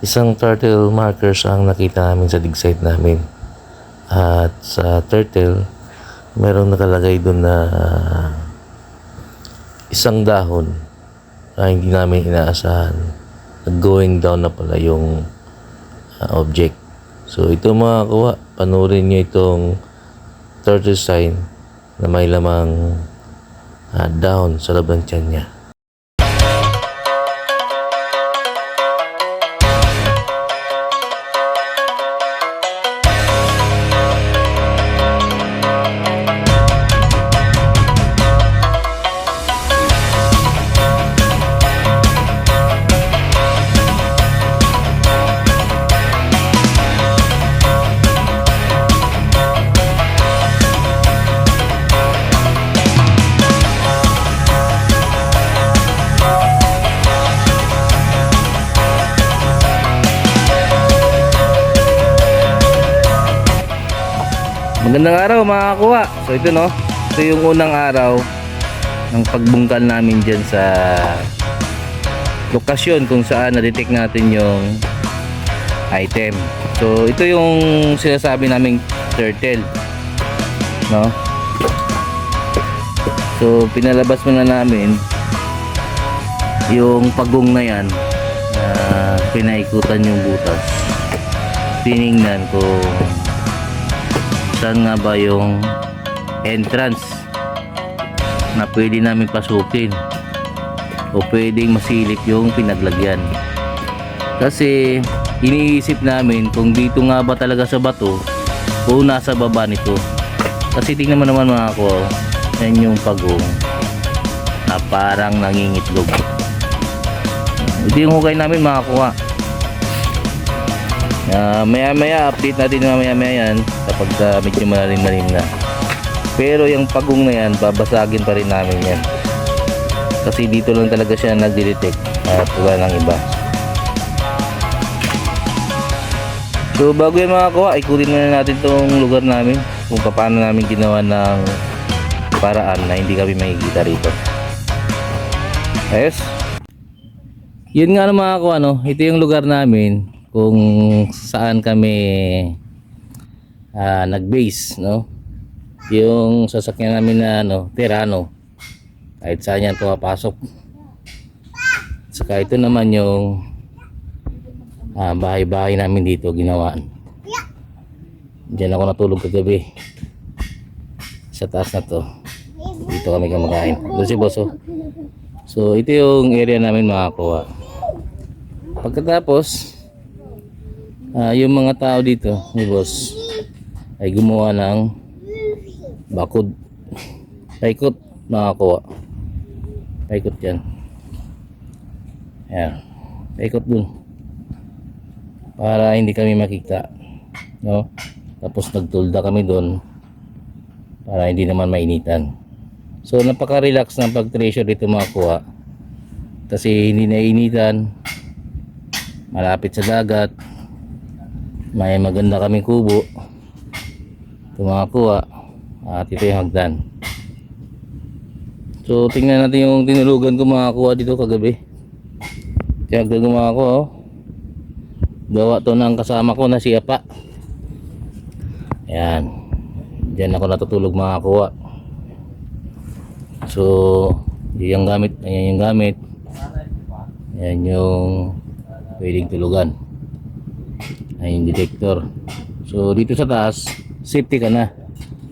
Isang turtle markers ang nakita namin sa dig site namin. At sa turtle, merong nakalagay doon na isang dahon na hindi namin inaasahan. Going down na pala yung object. So ito mga kuha, panurin nyo itong turtle sign na may lamang dahon sa loob ng tiyan niya. Magandang araw mga kakuha. So ito no, ito yung unang araw ng pagbungkal namin dyan sa lokasyon kung saan na-detect natin yung item. So ito yung sinasabi naming turtle, no? So pinalabas muna namin yung pagong na yan, pinaikutan yung butas, tiningnan kung saan nga ba yung entrance na pwede namin pasukin o pwedeng masilip yung pinaglagyan. Kasi iniisip namin kung dito nga ba talaga sa bato o nasa baba nito. Kasi tingnan mo naman mga ko, yan yung pagong na parang nangingitlog. Ito yung hukay namin mga kuha. Maya update natin maya yan kapag medyo malalim na. Pero yung pagong na yan, babasagin pa rin namin yan kasi dito lang talaga siya nagde-detect at wala nang iba. So bago yan mga kuha, ikutin muna natin tong lugar namin kung paano namin ginawa ng paraan na hindi kami makikita rito. Ayos, yun nga mga kuha, no? Ito yung lugar namin kung saan kami nag-base, no? Yung sasakyan namin na Terrano, kahit saan yan pumapasok. Saka ito naman yung bahay-bahay namin dito ginawaan. Diyan ako natulog kagabi sa taas na to. Dito kami kumakain. Doon si Boso. So ito yung area namin mga kuha. Pagkatapos yung mga tao dito ni boss ay gumawa ng bakod, paikot mga kuha, paikot yan, ayan, paikot dun para hindi kami makita, no? Tapos nagtulda kami dun para hindi naman mainitan. So napaka relax ng pag treasure dito mga kuha kasi hindi nainitan, malapit sa dagat, may maganda kaming kubo tumakuha at ito yung hagdan. So tingnan natin yung tinulugan ko mga kuha dito kagabi. Yung hagdan ko mga kuha, gawa to ng kasama ko na si Apa. Ayan, dyan ako natutulog mga kuha. So yung gamit, ayan yung gamit, ayan yung pwedeng tulugan, ayun detector. So dito sa taas safety ka na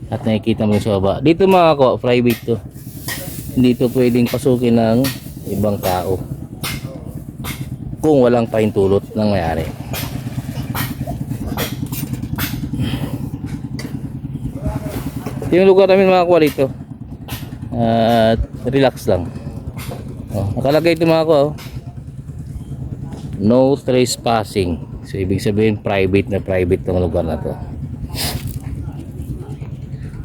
at nakikita mo sa baba. Dito mga ko private to, hindi to pwedeng pasukin ng ibang tao kung walang pahintulot ng may-ari. Yung lugar namin mga kuha dito at relax lang. Nakalagay ito mga kuha, no trespassing. So ibig sabihin private na private ng lugar na to.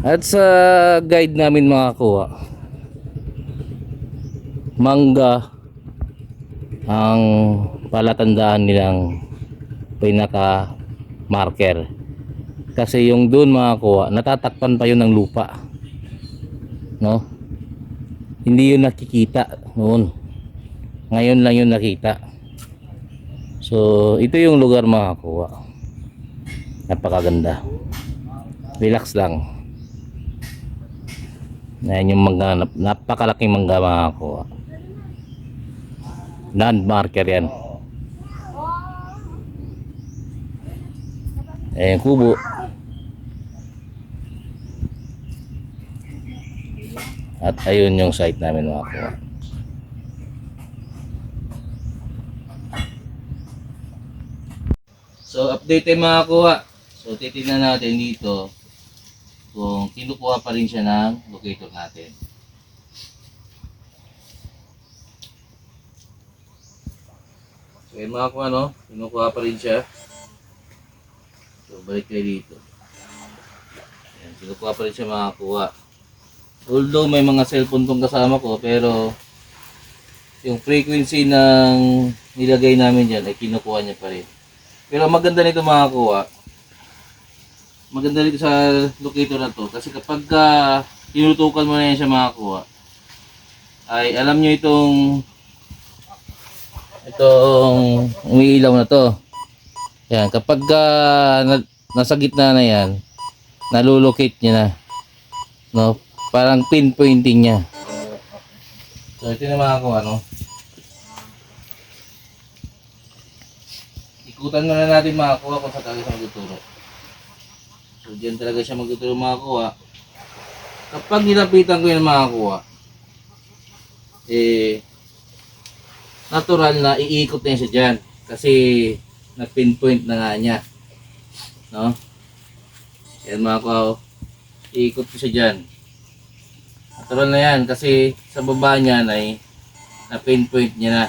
At sa guide namin mga kuha, mangga ang palatandaan nilang pinaka marker. Kasi yung doon mga kuha, natatakpan pa yun ng lupa, no? Hindi yun nakikita noon, ngayon lang yun nakita. So, ito yung lugar mga kuwa. Napakaganda. Relax lang. Ayan yung mangga, napakalaking mangga mga kuwa. Landmarker yan. Ayan kubo. At ayun yung site namin mga kuwa. So update tayo mga kuha. So titignan natin dito kung kinukuha pa rin siya ng locator natin. So yun mga kuha, no? Kinukuha pa rin siya. So balik kayo dito. Ayan, kinukuha pa rin siya mga kuha. Although may mga cellphone tong kasama ko, pero yung frequency ng nilagay namin dyan ay kinukuha niya pa rin. Pero maganda nito mga kuha. Maganda nito sa locator na to. Kasi kapag tinutukan mo na yan siya mga kuha, ay alam nyo itong umiilaw na to. Yan, kapag nasa gitna na yan, nalulocate niya na. No? Parang pinpointing niya. So ito na mga kuha, no? Ikutan muna natin mga kuha kung saan talaga siya magtuturo. So dyan talaga siya magtuturo mga kuha. Kapag nilapitan ko yung mga kuha, natural na iikot na siya dyan. Kasi na-pinpoint na nga niya. No? Yan mga kuha, iikot ko siya dyan. Natural na yan kasi sa baba niyan ay na-pinpoint niya na.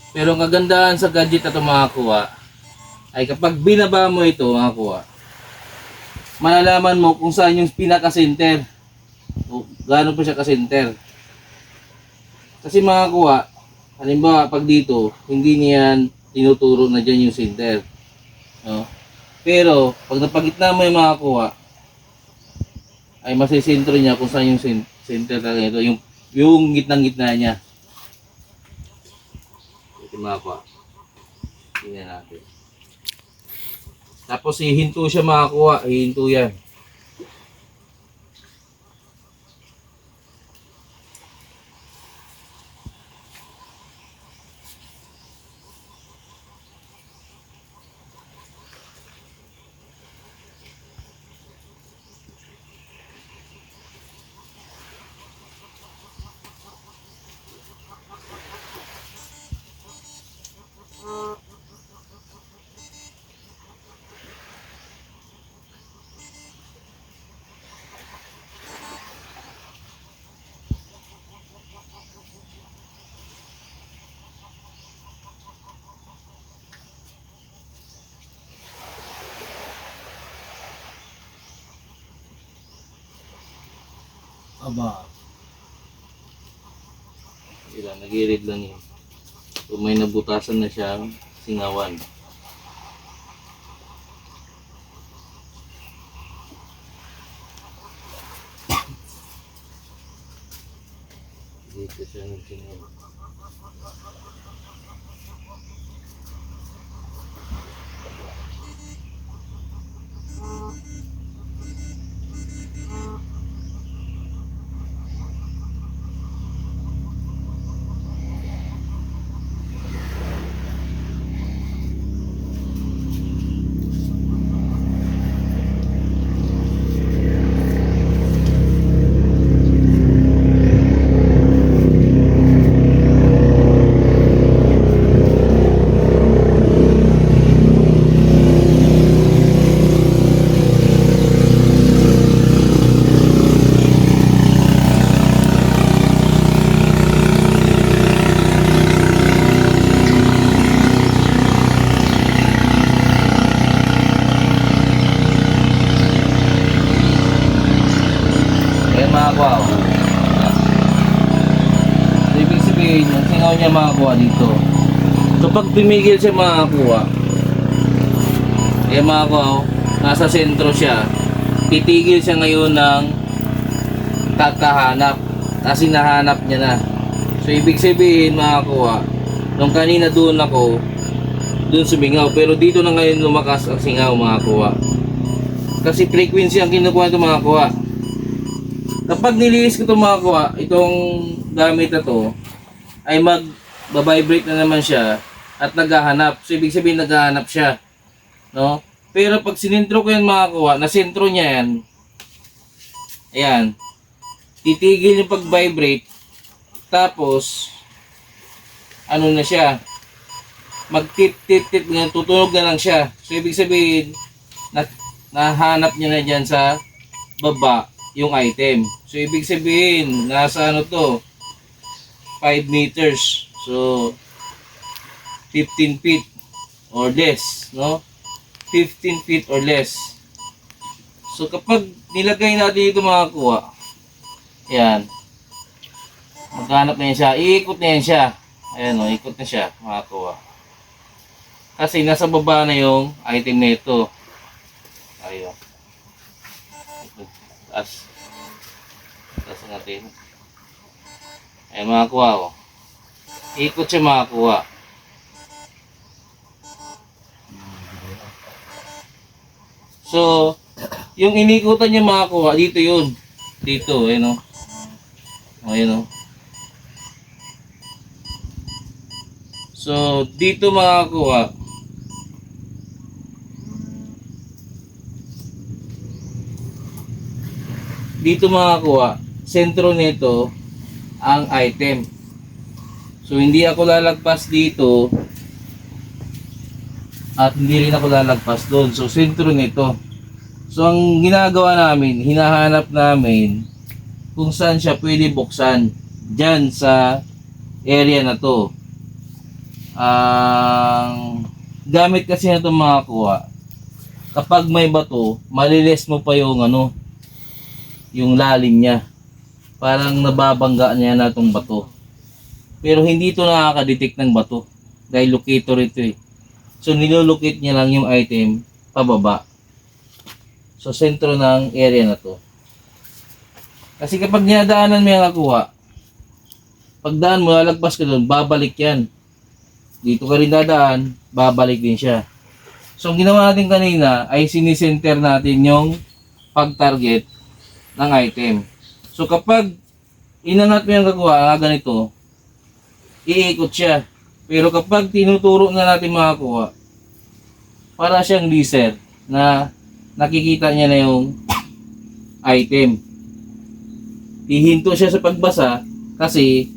Pero ang kagandahan sa gadget na ito mga kuha ay kapag binaba mo ito mga kuha, malalaman mo kung saan yung pinaka-center o gaano pa siya ka-center. Kasi mga kuha, halimbawa pag dito hindi niyan tinuturo na dyan yung center, no? Pero pag napagitna mo yung mga kuha ay masisentro niya kung saan yung center talaga ito, yung gitnang-gitna niya. Mga kuha. Tingnan natin. Tapos hihinto siya mga kuha. Hihinto yan. Aba. Ilan, nag-i-read lang yun. So may nabutasan na siyang singawan. Dito siya nagsingawan. Wow. So, ibig sabihin, yung singaw niya makakuha dito. So pag tumigil siya makakuha, makakuha, nasa sentro siya, titigil siya ngayon ng tatahanap. Kasi nahanap niya na. So ibig sabihin makakuha, nung kanina doon ako, dun sumingaw. Pero dito na ngayon lumakas ang singaw mga kuha. Kasi frequency ang kinukuha ito mga kuha. Kapag nililis ko ito mga kuha, itong gamit na to ay mag-vibrate na naman siya at naghahanap. So ibig sabihin naghahanap siya. No? Pero pag sinintro ko yan mga kuha, nasintro niya yan. Ayan. Titigil yung pag-vibrate. Tapos, ano na siya? Mag-tip-tip-tip na, tutunog na lang siya. So ibig sabihin, nahanap niya na dyan sa baba yung item. So ibig sabihin, nasa ano to? 5 meters. So, 15 feet or less, no? 15 feet or less. So kapag nilagay natin ito mga kuha, yan, maghanap na yan siya, iikot na yan siya. Ayan o, ikot na siya mga kuha. Kasi nasa baba na yung item na ito. Ayun. Taas. Taas natin. Ayan mga kuha o. Ikot siya mga kuha. So, yung inikutan niya mga kuha, dito yun. Dito, ayun o. Ayun o. So, dito mga kuha, dito mga kuha, sentro nito ang item. So, hindi ako lalagpas dito at hindi rin ako lalagpas doon. So, sentro nito. So, ang ginagawa namin, hinahanap namin kung saan siya pwede buksan. Diyan sa area na to. Ang gamit kasi na itong mga kuha, kapag may bato, maliles mo pa yung ano, yung lalim niya. Parang nababangga niya na itong bato. Pero hindi ito nakaka-detect ng bato. Dahil locator ito eh. So nilolocate niya lang yung item pababa. So sentro ng area na to. Kasi kapag dinadaanan mo yung nakuha, pagdaan mo, lalagpas ka doon, babalik yan. Dito ka rin dadaan, babalik din siya. So ang ginawa natin kanina ay sinisenter natin yung pag-target ng item. So kapag inangat mo yung kakuha, ganito, iikot siya. Pero kapag tinuturo na natin makakuha, para siyang laser na nakikita niya na yung item. Hihinto siya sa pagbasa kasi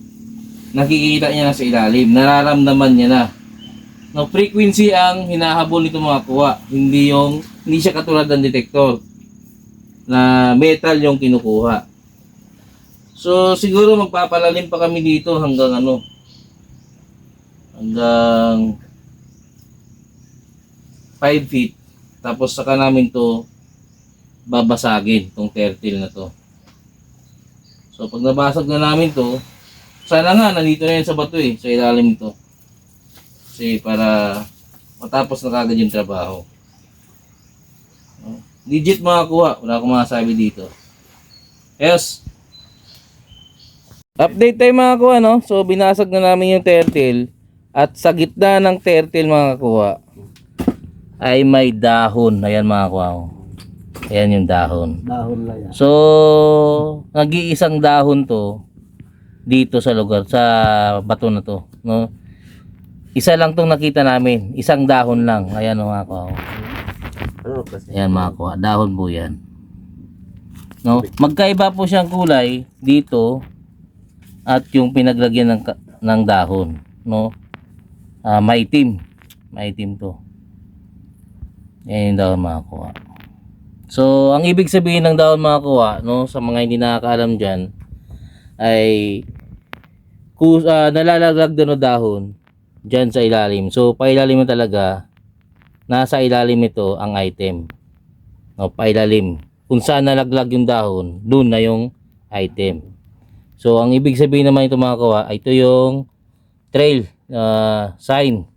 nakikita niya na sa ilalim, nararamdaman niya na. No, frequency ang hinahabol nito mga kuha, hindi siya katulad ng detector na metal yung kinukuha. So siguro magpapalalim pa kami dito hanggang hanggang 5 feet. Tapos saka namin to babasagin, tong turtle na to. So pag nabasag na namin to, sana nga nandito na yan sa bato sa ilalim to. Kasi para matapos na kagad yung trabaho. Legit makakuha, wala akong masasabi dito. Yes. Update tayo mga kuha, no? So binasag na namin yung turtle. At sa gitna ng turtle mga kuha ay may dahon. Ayan mga kuha. Ayan yung dahon. Dahon na yan. So nag-iisang dahon to dito sa lugar, sa bato na to, no? Isa lang tong nakita namin, isang dahon lang. Ayan mga kuha. Ano kasi? Ayan mga kuha, dahon po yan. No? Magkaiba po siyang kulay dito at yung pinaglagyan ng dahon, no? Maitim to. Yan yung dahon mga kuha. So ang ibig sabihin ng dahon mga kuha, no, sa mga hindi nakakaalam dyan, ay nalalaglag doon ng dahon dyan sa ilalim. So pailalim mo talaga, nasa ilalim ito ang item, no, pailalim. Kung saan nalaglag yung dahon, doon na yung item. So ang ibig sabihin naman ito mga kuha, ito yung trail sign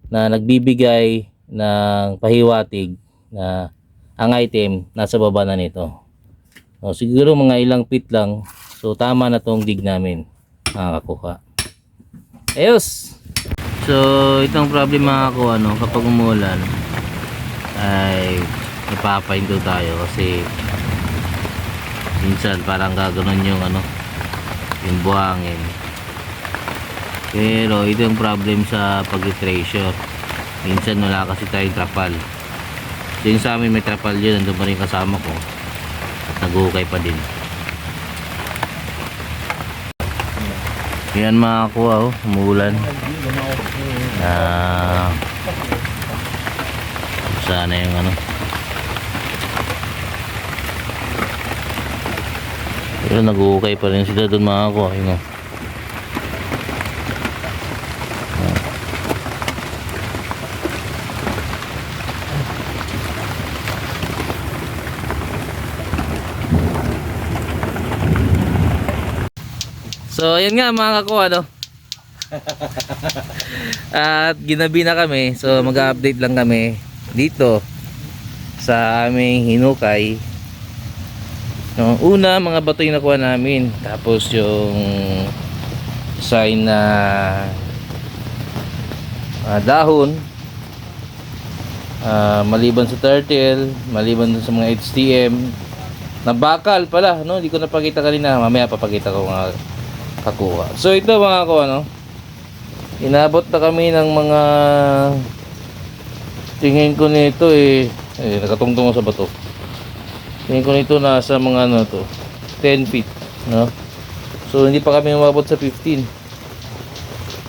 na nagbibigay ng pahiwatig na ang item nasa baba na nito. So, siguro mga ilang feet lang. So tama na tong dig namin mga kakuha. Ayos. So itong problem mga ko ano, kapag umulan ay napapahinto tayo kasi minsan parang gaganon yung ano, yung buhangin. Pero ito yung problem sa pag-treasure. Minsan wala kasi tayong trapal. So yung sa amin may trapal yun, nandun pa rin kasama ko at nag-ukay pa din. Yan mga kuha, oh, umuulan. Sana yung ano. Pero nag-ukay pa rin sila doon mga kuha. Yun, oh. So ayun nga mga kakuha, no? At ginabi na kami. So mag-update lang kami dito sa aming hinukay. No, una mga bato yung nakuha namin. Tapos yung sign na dahon, maliban sa turtle, maliban sa mga HTM na bakal pala, no? Hindi ko napakita kanina. Mamaya papakita ko mga kakuha. So ito mga kakuha, no? Inabot na kami ng mga, tingin ko nito nakatungtong sa bato. Tingin ko nito nasa mga ano to, 10 feet, no? So hindi pa kami umabot sa 15.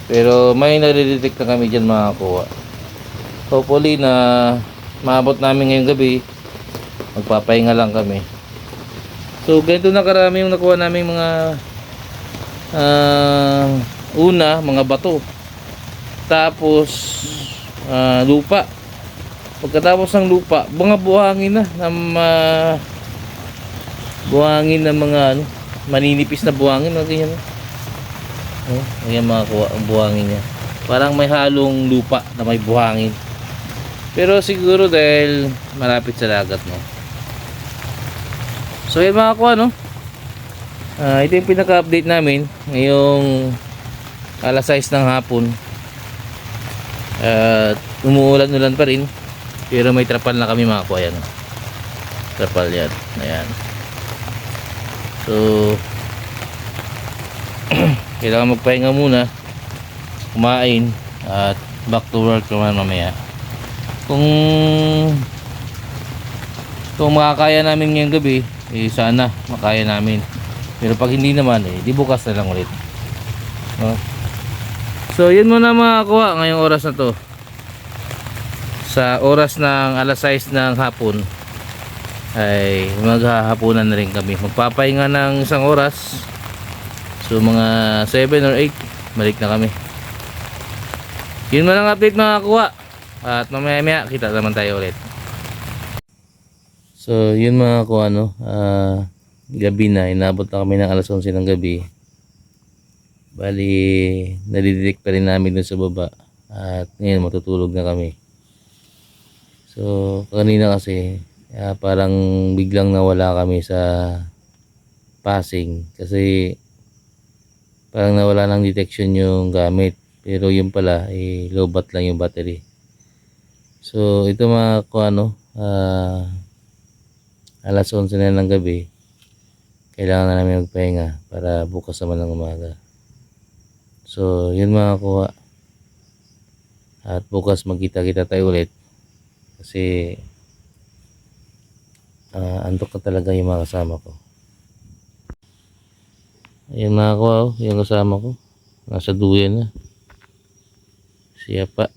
Pero may nare-detect na kami diyan mga kakuha. Hopefully na maabot namin ngayong gabi. Magpapahinga lang kami. So ganito na karami yung nakuha namin mga una, mga bato. Tapos lupa. Pagkatapos ng lupa, mga buhangin na buhangin na mga ano, maninipis na buhangin, ganyan. Oh, ayan mga kuha, ang buhangin niya. Parang may halong lupa na may buhangin. Pero siguro dahil malapit sa dagat, no. So yan mga kuha, no. Ito yung pinaka-update namin ngayong alas 6 ng hapon. Umuulan-ulan pa rin, pero may trapal na kami mga kuya, no? Trapal yan, ayan. So kailangan magpahinga muna, kumain, at back to work naman mamaya. Kung makakaya namin ngayong gabi, sana makaya namin. Pero pag hindi naman, di bukas na lang ulit, no? So yun muna mga kuha ngayong oras na to. Sa oras ng alas 6 ng hapon ay maghahapunan na rin kami. Magpapahinga ng isang oras. So mga 7 or 8 balik na kami. Yun man ang update mga kuha. At mamaya kita naman tayo ulit. So yun mga kuha, no? Gabi na, inabot na kami ng alas 11 ng gabi. Bali, nadididik pa rin namin dun sa baba. At ngayon matutulog na kami. So kanina kasi parang biglang nawala kami sa passing. Kasi parang nawala ng detection yung gamit. Pero yun pala, low bat lang yung battery. So ito mga kuano, alas 11 na ng gabi. Kailangan na namin magpahinga para bukas naman ng umaga. So yun mga kuha. At bukas magkita-kita tayo ulit. Kasi antok na talaga yung mga kasama ko. Ayan mga kuha, oh, yung kasama ko. Nasa duyan na. Siya pa.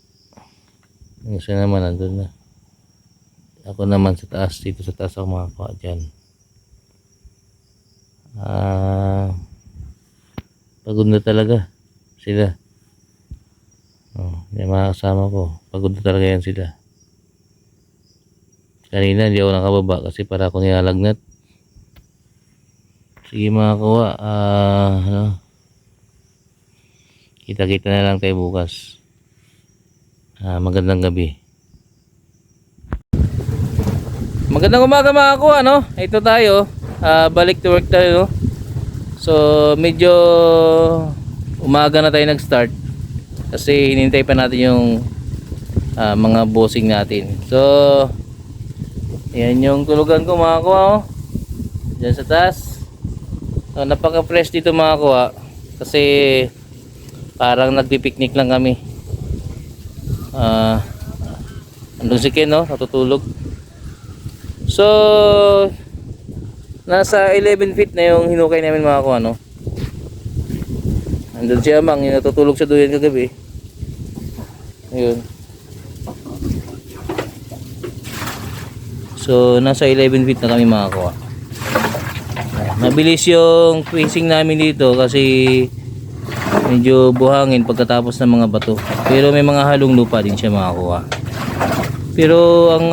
Yung isa naman nandun na. Ako naman sa taas. Dito sa taas ako mga kuha dyan. Pagod na talaga sila. Yung mga kasama ko, pagod na talaga yan sila. Kanina hindi ako nakababa kasi para ako nilalagnat. Sige mga kuha, kita-kita na lang tayo bukas. Magandang gabi. Magandang umaga mga kuha, no? Ito tayo, balik to work tayo, no? So medyo umaga na tayo nag-start. Kasi hinintay pa natin yung mga bossing natin. So yan yung tulugan ko mga kuwa, oh. Diyan sa taas. So, napaka fresh dito mga kuwa. Kasi parang nagpipiknik lang kami. Andun si Ken, no? Natutulog. So nasa 11 feet na yung hinukay namin mga kuwa, no? Andun si Amang, yung natutulog sa duyan kagabi. Ayun. So nasa 11 feet na kami mga kuwa. Mabilis yung fishing namin dito kasi medyo buhangin pagkatapos ng mga bato. Pero may mga halong lupa din siya mga kuwa. Pero ang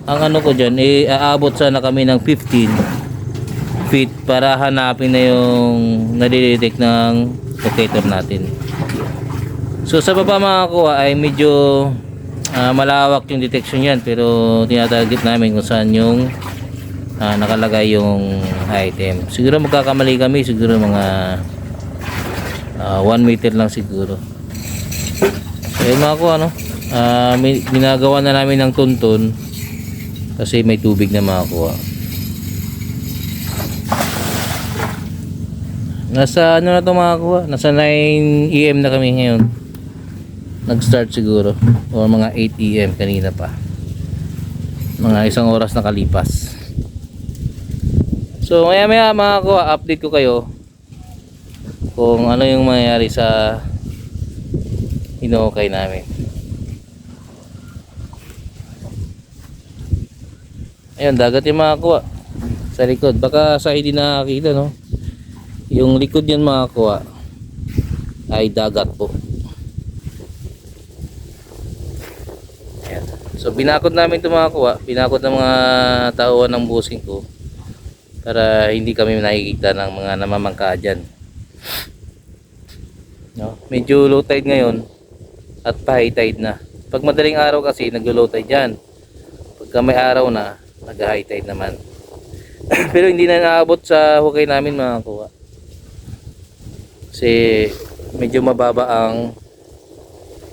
ano ko dyan, aabot sana kami ng 15 feet para hanapin na yung nadidetect ng locator natin. So sa baba mga kuwa ay medyo malawak yung detection yan, pero tinatarget namin kung saan yung nakalagay yung item. Siguro magkakamali kami, siguro mga 1 meter lang siguro. So yun mga kuwa, no? Ginagawa na namin ng tuntun kasi may tubig na mga kuwa. Nasa ano na to mga kuwa, nasa 9 AM na kami ngayon. Nag-start siguro, o mga 8 AM kanina pa, mga 1 oras na kalipas. So maya maya mga kuwa, update ko kayo kung ano yung mangyayari sa hinukay namin. Ayun, dagat yung mga kuwa sa likod. Baka sa hindi nakakita, no? Yung likod yan mga kuwa ay dagat po. Ayan. So binakod namin ito mga kuwa, binakod ng mga tauhan ng busing ko para hindi kami nakikita ng mga namamangka dyan, no? Medyo low tide ngayon at pa-high tide na. Pag madaling araw kasi naglo-low tide dyan, pagka may araw na nag-high tide naman. Pero hindi na naabot sa hukay namin mga kuwa kasi medyo mababa ang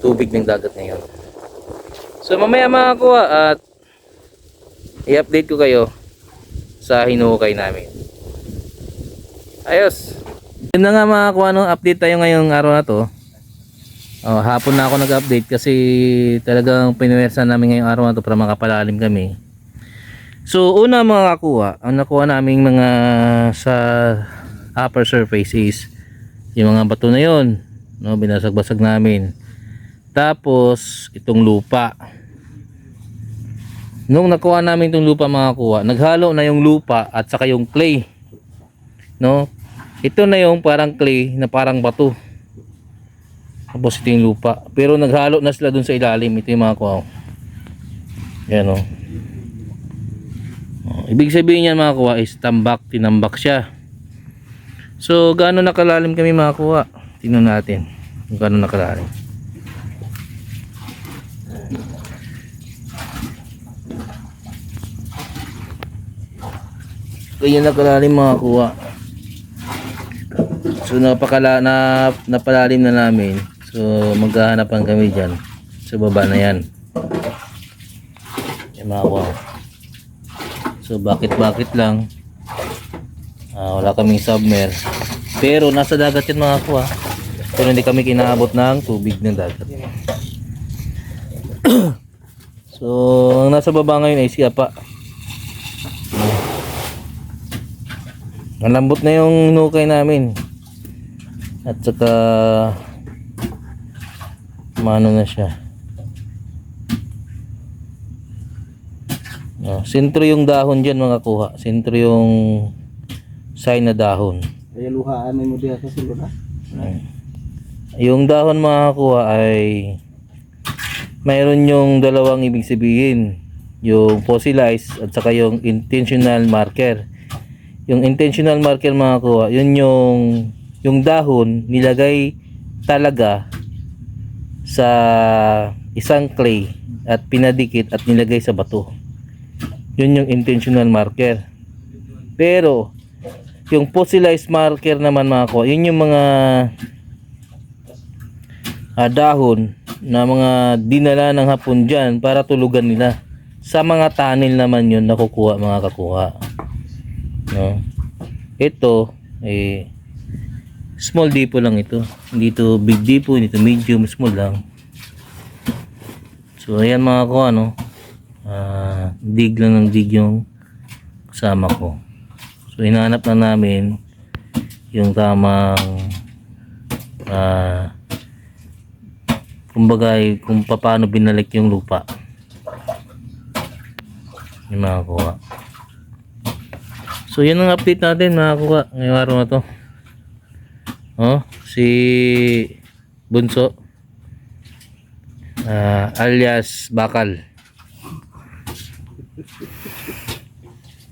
tubig ng dagat ngayon. So mamaya mga kuwa at i-update ko kayo sa hinukay namin. Ayos. Yun na nga mga kuwa, no? Update tayo ngayong araw na to. Hapon na ako nag-update kasi talagang pinuwersa namin ngayong araw na to para makapalalim kami. So una mga kuwa, ang nakuha naming mga sa upper surface is yung mga bato na yon, no? Binasag-basag namin. Tapos itong lupa. Nung nakuha namin itong lupa mga kuwa, naghalo na yung lupa at saka yung clay, no? Ito na yung parang clay na parang bato. Tapos ito yung lupa, pero naghalo na sila dun sa ilalim. Ito yung mga kuwa. Yan, o. Ibig sabihin yan mga kuwa is tinambak siya. So gaano nakalalim kami mga kuwa? Tingnan natin kung gaano nakalalim. Ganyan nakalalim mga kuwa. So napalalim na namin. So maghahanapan kami dyan sa baba na yan. Yan mga kuwa. So bakit lang wala kaming submer, pero nasa dagat yan mga kuwa, pero hindi kami kinaabot ng tubig ng dagat. So ang nasa baba ngayon ay siya pa. Ang lambot na yung hinukay namin at saka mano na siya. Sentro yung dahon dyan mga kuha. Sentro yung sign na dahon. Kaya luhaan mo diya sa silura. Yung dahon mga kuha ay mayroon yung dalawang ibig sabihin. Yung fossilized at saka yung intentional marker. Yung intentional marker mga kuha, yun yung dahon nilagay talaga sa isang clay at pinadikit at nilagay sa bato. Yun yung intentional marker. Pero yung fossilized marker naman mga kuha, yun yung mga dahon na mga dinala ng hapon dyan para tulugan nila. Sa mga tunnel naman yun nakukuha mga kakuha. No? Ito, small depot lang ito. Hindi ito big depot, hindi ito medium, small lang. So ayan mga kakuha, no? Dig lang ng dig yung kasama ko. So hinahanap na namin yung tamang kumbaga kung paano binalik yung lupa yung mga kuha. So yan ang update natin mga kuha ngayong araw na to. Si Bunso alias Bakal.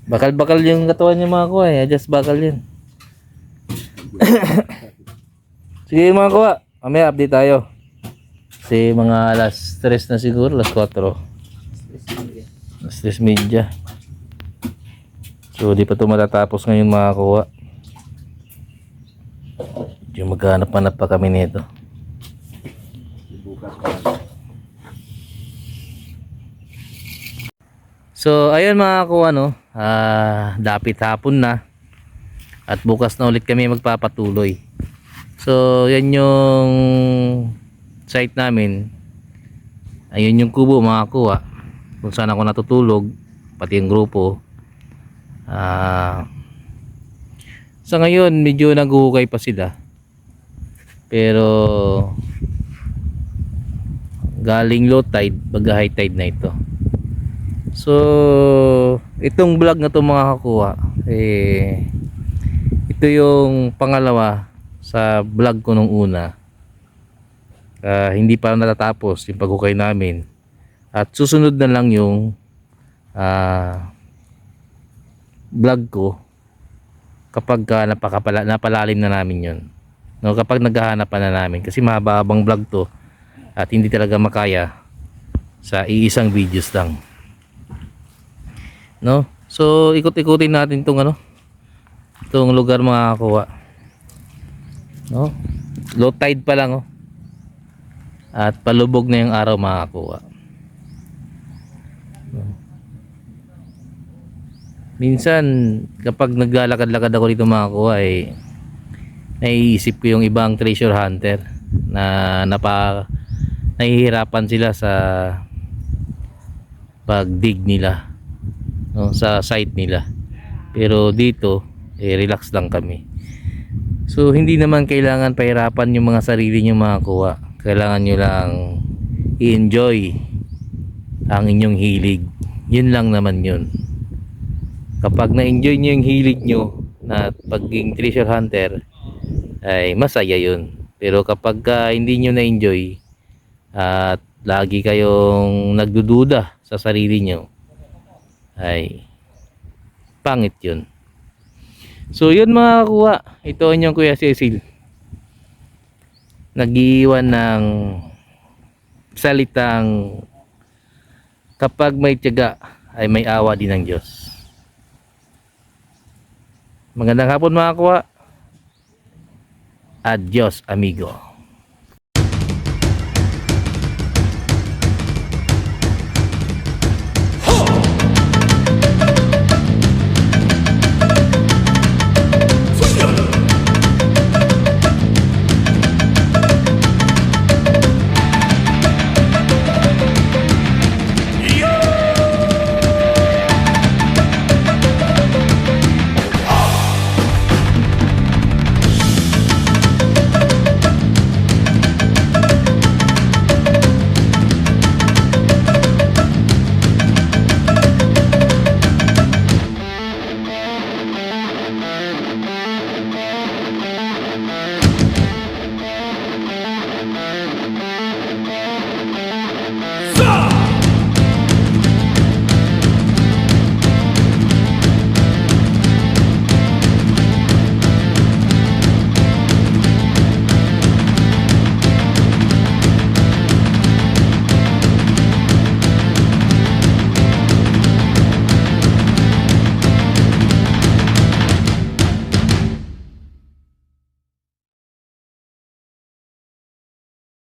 Bakal-bakal yung katawan niya mga kuha alias Bakal yun. Sige mga kuha, mamaya update tayo. Kasi mga alas 3 na siguro, alas 4. Alas 3:30. So di pa ito matatapos ngayon mga kuha. Yung maghanap-hanap pa kami nito. So ayun mga kuha, no? Dapit hapon na. At bukas na ulit kami magpapatuloy. So yan yung site namin. Ayun yung kubo mga kuha, kung saan ako natutulog, pati yung grupo. Sa ngayon medyo naghuhukay pa sila, pero galing low tide pag high tide na ito. So itong vlog na to mga kakuha, ito yung pangalawa sa vlog ko nung una. Hindi pa natatapos yung paghukay namin, at susunod na lang yung vlog ko kapag napalalim na namin yun, no? Kapag naghahanap pa na namin, kasi mahabang vlog to at hindi talaga makaya sa iisang videos lang, no? So ikot-ikutin natin tong itong lugar mga kakuha, no? Low tide pa lang, at palubog na yung araw mga kakuha. Minsan kapag naglalakad-lakad ako dito mga kakuha, naiisip ko yung ibang treasure hunter na nahihirapan sila sa pagdig nila, no, sa site nila. Pero dito relax lang kami. So hindi naman kailangan pahirapan yung mga sarili nyo mga kakuha. Kailangan nyo lang i-enjoy ang inyong hilig. Yun lang naman yun. Kapag na-enjoy nyo yung hilig nyo na pagiging treasure hunter, ay masaya yun. Pero kapag hindi nyo na-enjoy at lagi kayong nagdududa sa sarili nyo, ay pangit yun. So yun mga kakuha, ito ang inyong Kuya Cecil, nag-iwan ng salitang kapag may tiyaga ay may awa din ng Diyos. Magandang hapon mga kakuha. Adios amigo.